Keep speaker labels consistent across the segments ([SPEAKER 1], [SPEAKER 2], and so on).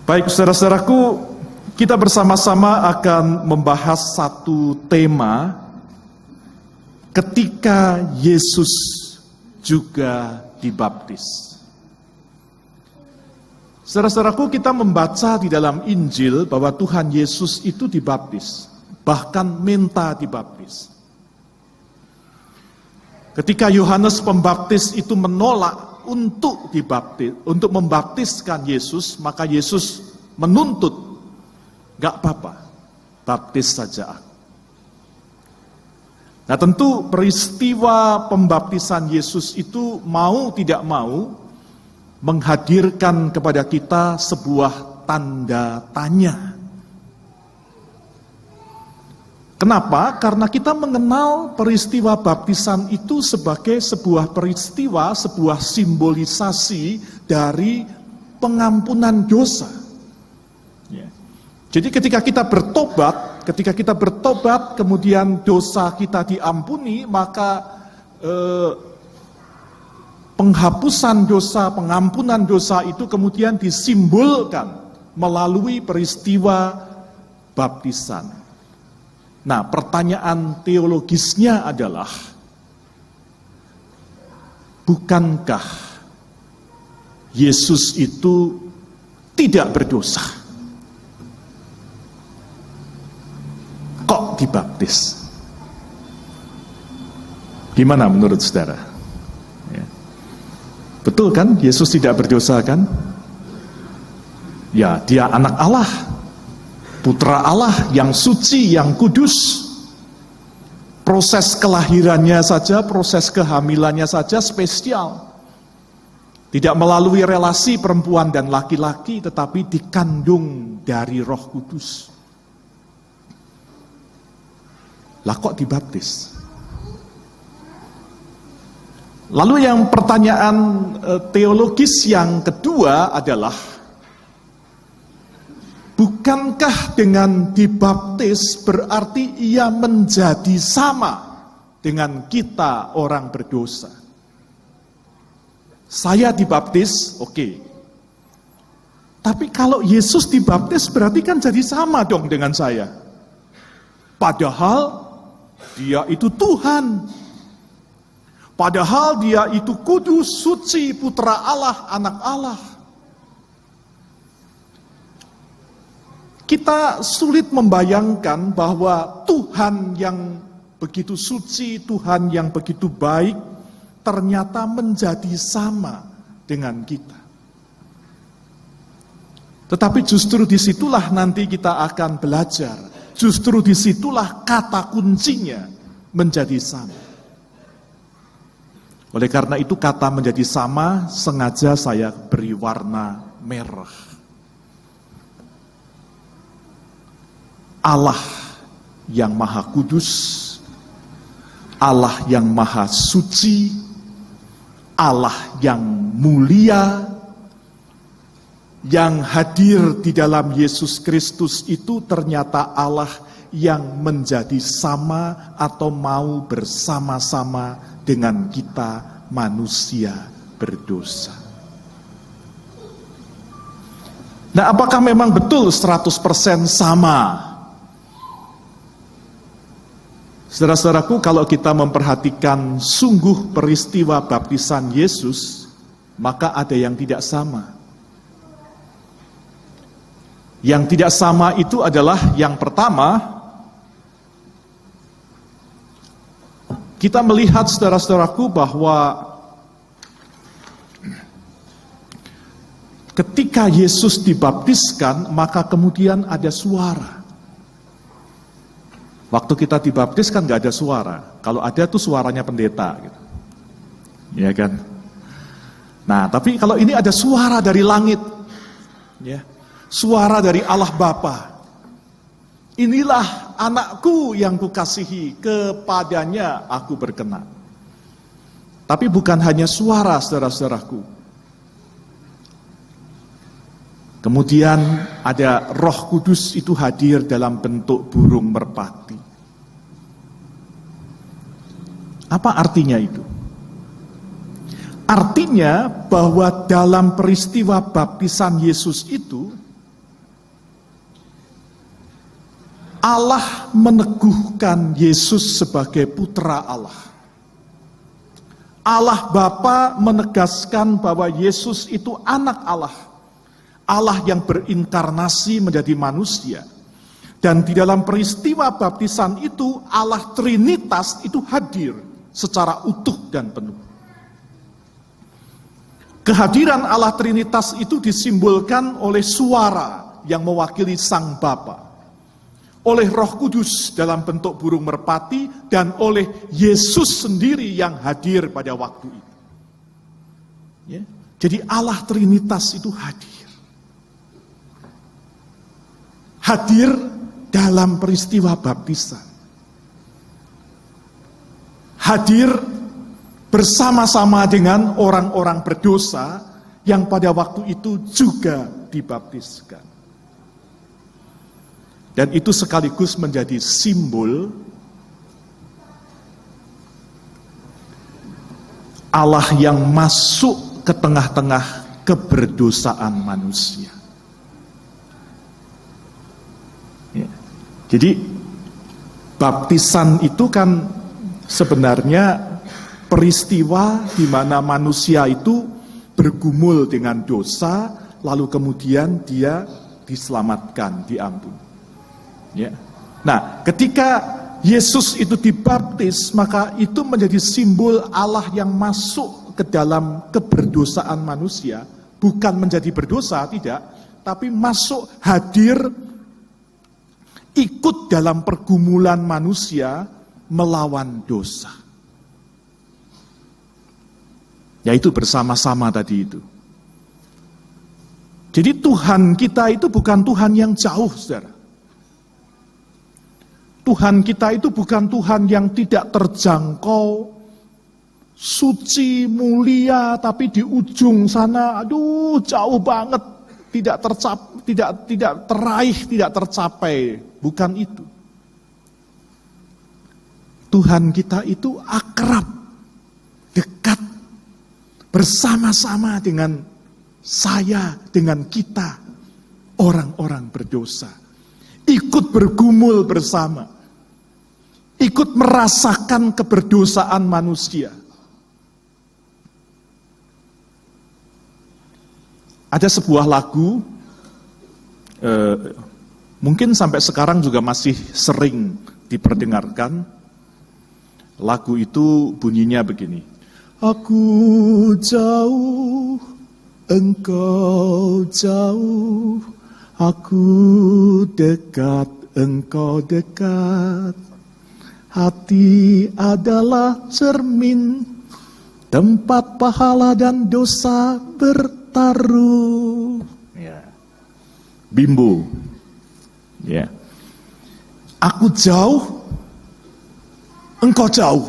[SPEAKER 1] Baik, saudara-saudaraku, kita bersama-sama akan membahas satu tema ketika Yesus juga dibaptis. Saudara-saudaraku, kita membaca di dalam Injil bahwa Tuhan Yesus itu dibaptis, bahkan minta dibaptis. Ketika Yohanes Pembaptis itu menolak untuk dibaptis, untuk membaptiskan Yesus, maka Yesus menuntut, gak apa-apa, baptis saja aku. Nah, tentu peristiwa pembaptisan Yesus itu mau tidak mau menghadirkan kepada kita sebuah tanda tanya. Kenapa? Karena kita mengenal peristiwa baptisan itu sebagai sebuah peristiwa, sebuah simbolisasi dari pengampunan dosa. Jadi ketika kita bertobat, kemudian dosa kita diampuni, maka penghapusan dosa, pengampunan dosa itu kemudian disimbolkan melalui peristiwa baptisan. Nah, pertanyaan teologisnya adalah, bukankah Yesus itu tidak berdosa? Kok dibaptis? Gimana menurut saudara? Ya. Betul kan, Yesus tidak berdosa kan? Ya, dia anak Allah, putra Allah yang suci, yang kudus. Proses kelahirannya saja, proses kehamilannya saja spesial. Tidak melalui relasi perempuan dan laki-laki, tetapi dikandung dari Roh Kudus. Lah kok dibaptis? Lalu yang pertanyaan teologis yang kedua adalah, bukankah dengan dibaptis berarti ia menjadi sama dengan kita orang berdosa? Saya dibaptis, oke. Tapi kalau Yesus dibaptis berarti kan jadi sama dong dengan saya. Padahal dia itu Tuhan. Padahal dia itu kudus, suci, putra Allah, anak Allah. Kita sulit membayangkan bahwa Tuhan yang begitu suci, Tuhan yang begitu baik, ternyata menjadi sama dengan kita. Tetapi justru disitulah nanti kita akan belajar. Justru disitulah kata kuncinya menjadi sama. Oleh karena itu kata menjadi sama sengaja saya beri warna merah. Allah yang maha kudus, Allah yang maha suci, Allah yang mulia, yang hadir di dalam Yesus Kristus itu ternyata Allah yang menjadi sama atau mau bersama-sama dengan kita manusia berdosa. Nah, apakah memang betul 100% sama? Saudara-saudaraku, kalau kita memperhatikan sungguh peristiwa baptisan Yesus, maka ada yang tidak sama. Yang tidak sama itu adalah yang pertama, kita melihat saudara-saudaraku bahwa ketika Yesus dibaptiskan, maka kemudian ada suara. Waktu kita dibaptis kan gak ada suara. Kalau ada tuh suaranya pendeta gitu. Ya kan? Nah, tapi kalau ini ada suara dari langit. Ya. Suara dari Allah Bapa. Inilah anakku yang kukasihi, kepadanya aku berkenan. Tapi bukan hanya suara, saudara-saudaraku. Kemudian ada Roh Kudus itu hadir dalam bentuk burung merpati. Apa artinya itu? Artinya bahwa dalam peristiwa baptisan Yesus itu, Allah meneguhkan Yesus sebagai putra Allah. Allah Bapa menegaskan bahwa Yesus itu anak Allah. Allah yang berinkarnasi menjadi manusia. Dan di dalam peristiwa baptisan itu, Allah Trinitas itu hadir secara utuh dan penuh. Kehadiran Allah Trinitas itu disimbolkan oleh suara yang mewakili Sang Bapa, oleh Roh Kudus dalam bentuk burung merpati, dan oleh Yesus sendiri yang hadir pada waktu itu. Ya. Jadi Allah Trinitas itu hadir. Hadir dalam peristiwa baptisan. Hadir bersama-sama dengan orang-orang berdosa yang pada waktu itu juga dibaptiskan. Dan itu sekaligus menjadi simbol Allah yang masuk ke tengah-tengah keberdosaan manusia. Ya. Jadi baptisan itu kan sebenarnya peristiwa di mana manusia itu bergumul dengan dosa, lalu kemudian dia diselamatkan, diampuni. Ya. Nah, ketika Yesus itu dibaptis, maka itu menjadi simbol Allah yang masuk ke dalam keberdosaan manusia, bukan menjadi berdosa, tidak, tapi masuk, hadir, ikut dalam pergumulan manusia melawan dosa. Yaitu bersama-sama tadi itu. Jadi Tuhan kita itu bukan Tuhan yang jauh, saudara. Tuhan kita itu bukan Tuhan yang tidak terjangkau, suci, mulia, tapi di ujung sana, aduh jauh banget, tidak teraih, tidak tercapai. Bukan itu. Tuhan kita itu akrab, dekat, bersama-sama dengan saya, dengan kita, orang-orang berdosa. Ikut bergumul bersama. Ikut merasakan keberdosaan manusia. Ada sebuah lagu, mungkin sampai sekarang juga masih sering diperdengarkan. Lagu itu bunyinya begini. Aku jauh, engkau jauh, aku dekat, engkau dekat. Hati adalah cermin, tempat pahala dan dosa bertaruh. Ya. Bimbo. Ya. Aku jauh, engkau jauh.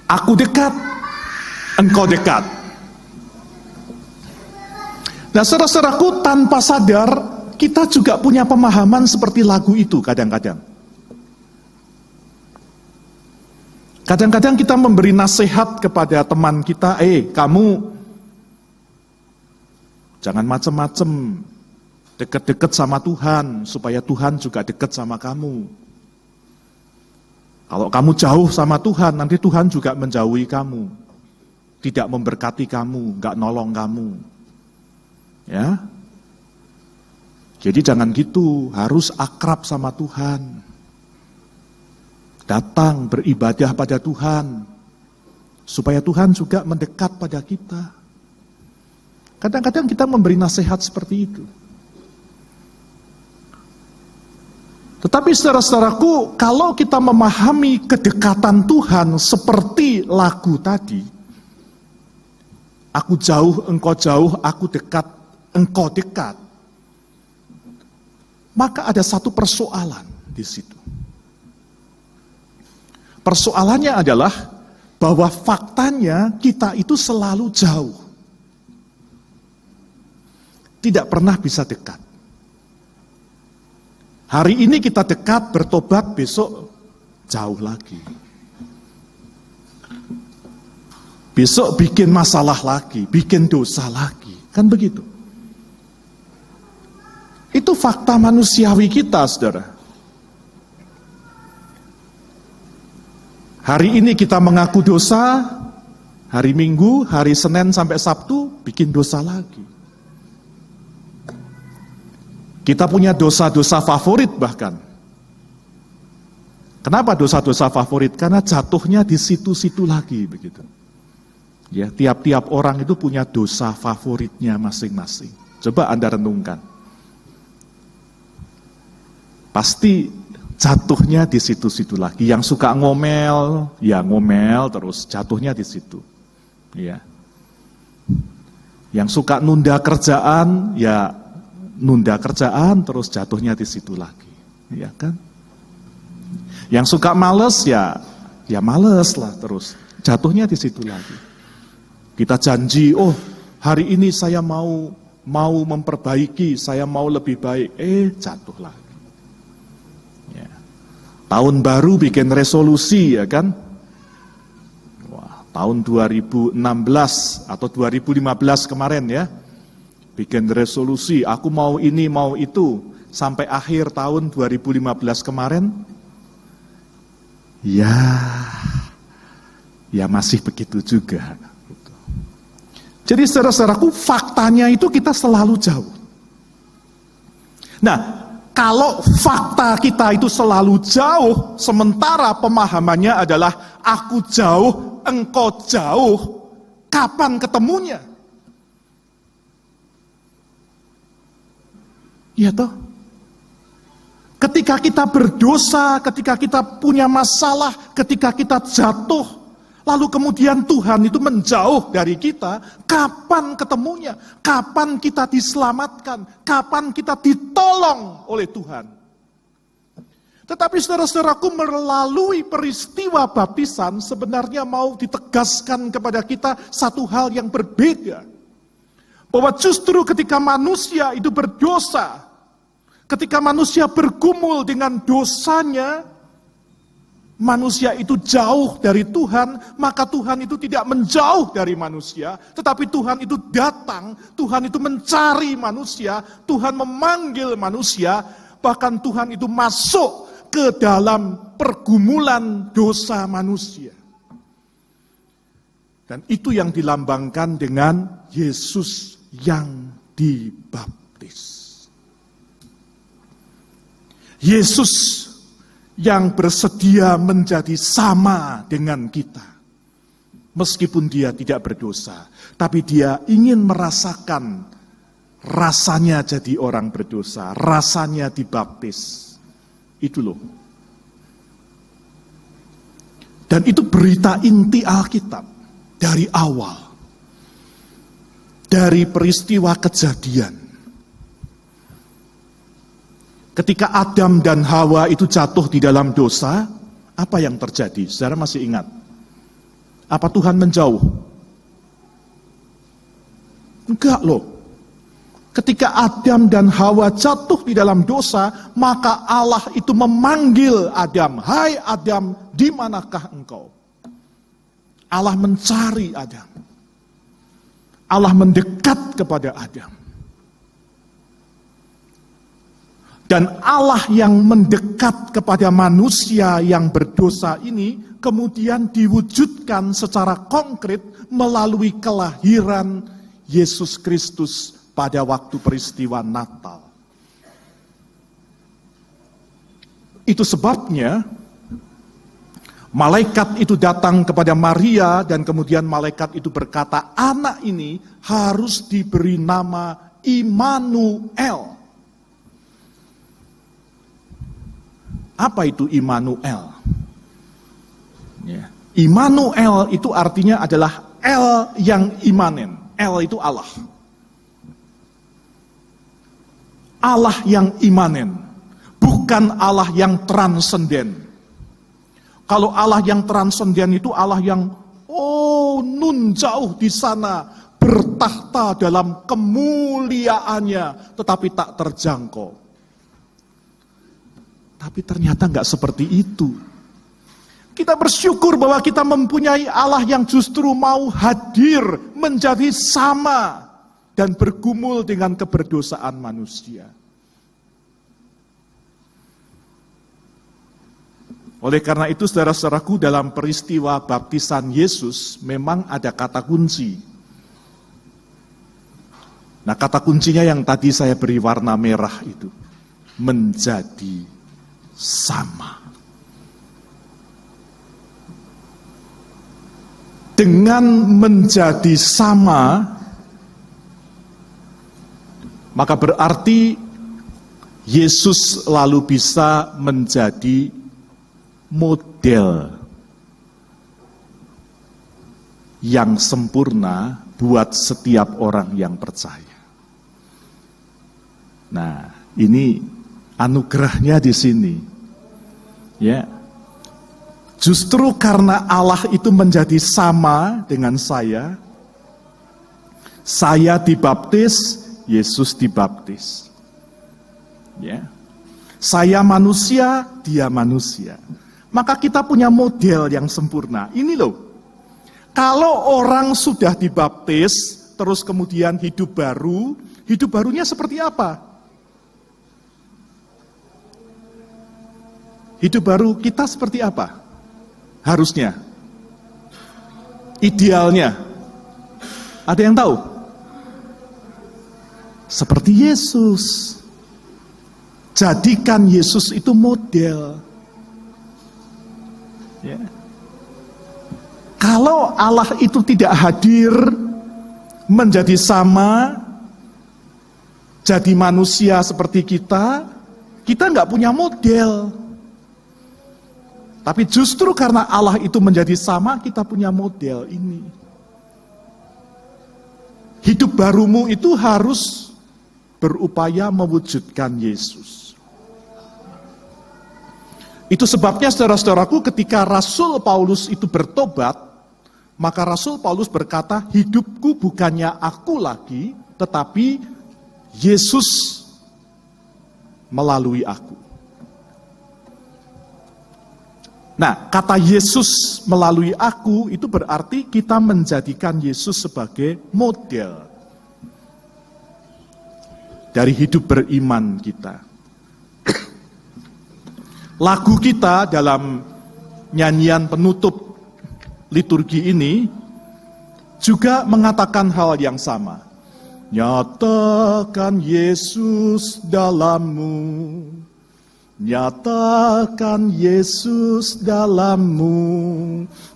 [SPEAKER 1] Aku dekat, engkau dekat. Nah, saudara-saudaraku, tanpa sadar kita juga punya pemahaman seperti lagu itu kadang-kadang. Kadang-kadang kita memberi nasihat kepada teman kita, kamu jangan macem-macem, deket-deket sama Tuhan, supaya Tuhan juga dekat sama kamu. Kalau kamu jauh sama Tuhan, nanti Tuhan juga menjauhi kamu, tidak memberkati kamu, gak nolong kamu. Ya, jadi jangan gitu, harus akrab sama Tuhan. Datang beribadah pada Tuhan, supaya Tuhan juga mendekat pada kita. Kadang-kadang kita memberi nasihat seperti itu. Tetapi saudara-saudaraku, kalau kita memahami kedekatan Tuhan seperti lagu tadi, aku jauh, engkau jauh, aku dekat, engkau dekat, maka ada satu persoalan di situ. Persoalannya adalah bahwa faktanya kita itu selalu jauh. Tidak pernah bisa dekat. Hari ini kita dekat, bertobat, besok jauh lagi. Besok bikin masalah lagi, bikin dosa lagi. Kan begitu. Itu fakta manusiawi kita, saudara. Hari ini kita mengaku dosa, hari Minggu, hari Senin sampai Sabtu bikin dosa lagi. Kita punya dosa-dosa favorit bahkan. Kenapa dosa-dosa favorit? Karena jatuhnya di situ-situ lagi begitu. Ya, tiap-tiap orang itu punya dosa favoritnya masing-masing. Coba Anda renungkan. Pasti jatuhnya di situ-situ lagi. Yang suka ngomel, ya ngomel terus jatuhnya di situ. Ya. Yang suka nunda kerjaan, ya nunda kerjaan terus jatuhnya di situ lagi. Ya kan? Yang suka males ya males lah terus. Jatuhnya di situ lagi. Kita janji, oh hari ini saya mau memperbaiki, saya mau lebih baik. Jatuh lagi. Ya. Tahun baru bikin resolusi ya kan. Wah, tahun 2016 atau 2015 kemarin ya. Bikin resolusi, aku mau ini, mau itu. Sampai akhir tahun 2015 kemarin, ya masih begitu juga. Jadi saudara-saudaraku, faktanya itu kita selalu jauh. Nah, kalau fakta kita itu selalu jauh, sementara pemahamannya adalah aku jauh, engkau jauh, kapan ketemunya? Ya toh? Ketika kita berdosa, ketika kita punya masalah, ketika kita jatuh, lalu kemudian Tuhan itu menjauh dari kita, kapan ketemunya? Kapan kita diselamatkan? Kapan kita ditolong oleh Tuhan? Tetapi saudara-saudaraku, melalui peristiwa baptisan sebenarnya mau ditegaskan kepada kita satu hal yang berbeda. Bahwa justru ketika manusia itu berdosa, ketika manusia bergumul dengan dosanya, manusia itu jauh dari Tuhan, maka Tuhan itu tidak menjauh dari manusia, tetapi Tuhan itu datang, Tuhan itu mencari manusia, Tuhan memanggil manusia, bahkan Tuhan itu masuk ke dalam pergumulan dosa manusia. Dan itu yang dilambangkan dengan Yesus yang dibaptis. Yesus yang bersedia menjadi sama dengan kita. Meskipun dia tidak berdosa, tapi dia ingin merasakan rasanya jadi orang berdosa, rasanya dibaptis. Itu loh. Dan itu berita inti Alkitab dari awal. Dari peristiwa kejadian. Ketika Adam dan Hawa itu jatuh di dalam dosa, apa yang terjadi? Saudara masih ingat? Apa Tuhan menjauh? Enggak loh. Ketika Adam dan Hawa jatuh di dalam dosa, maka Allah itu memanggil Adam. Hai Adam, di manakah engkau? Allah mencari Adam. Allah mendekat kepada Adam. Dan Allah yang mendekat kepada manusia yang berdosa ini kemudian diwujudkan secara konkret melalui kelahiran Yesus Kristus pada waktu peristiwa Natal. Itu sebabnya malaikat itu datang kepada Maria dan kemudian malaikat itu berkata, anak ini harus diberi nama Immanuel. Apa itu Immanuel? Ya. Immanuel itu artinya adalah El yang imanen. El itu Allah. Allah yang imanen. Bukan Allah yang transenden. Kalau Allah yang transenden itu Allah yang nun jauh di sana bertahta dalam kemuliaannya tetapi tak terjangkau. Tapi ternyata enggak seperti itu. Kita bersyukur bahwa kita mempunyai Allah yang justru mau hadir menjadi sama dan bergumul dengan keberdosaan manusia. Oleh karena itu, saudara-saudaraku, dalam peristiwa baptisan Yesus memang ada kata kunci. Nah, kata kuncinya yang tadi saya beri warna merah itu, menjadi sama. Dengan menjadi sama, maka berarti Yesus lalu bisa menjadi model yang sempurna buat setiap orang yang percaya. Nah, ini anugerahnya di sini. Ya. Justru karena Allah itu menjadi sama dengan saya dibaptis, Yesus dibaptis. Ya. Saya manusia, dia manusia. Maka kita punya model yang sempurna. Ini loh. Kalau orang sudah dibaptis, terus kemudian hidup barunya seperti apa? Hidup baru kita seperti apa? Harusnya. Idealnya. Ada yang tahu? Seperti Yesus. Jadikan Yesus itu model. Ya. Kalau Allah itu tidak hadir, menjadi sama, jadi manusia seperti kita nggak punya model. Tapi justru karena Allah itu menjadi sama, kita punya model ini. Hidup barumu itu harus berupaya mewujudkan Yesus. Itu sebabnya saudara-saudaraku, ketika Rasul Paulus itu bertobat, maka Rasul Paulus berkata, hidupku bukannya aku lagi, tetapi Yesus melalui aku. Nah, kata Yesus melalui aku itu berarti kita menjadikan Yesus sebagai model dari hidup beriman kita. Lagu kita dalam nyanyian penutup liturgi ini juga mengatakan hal yang sama. Nyatakan Yesus dalammu. Nyatakan Yesus dalammu.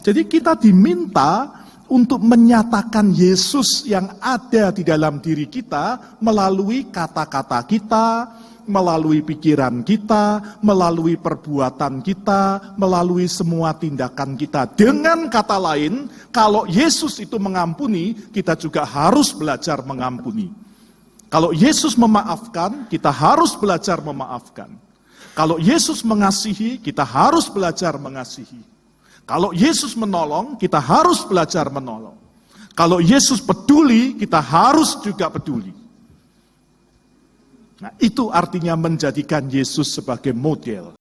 [SPEAKER 1] Jadi kita diminta untuk menyatakan Yesus yang ada di dalam diri kita melalui kata-kata kita, melalui pikiran kita, melalui perbuatan kita, melalui semua tindakan kita. Dengan kata lain, kalau Yesus itu mengampuni, kita juga harus belajar mengampuni. Kalau Yesus memaafkan, kita harus belajar memaafkan. Kalau Yesus mengasihi, kita harus belajar mengasihi. Kalau Yesus menolong, kita harus belajar menolong. Kalau Yesus peduli, kita harus juga peduli. Nah, itu artinya menjadikan Yesus sebagai model.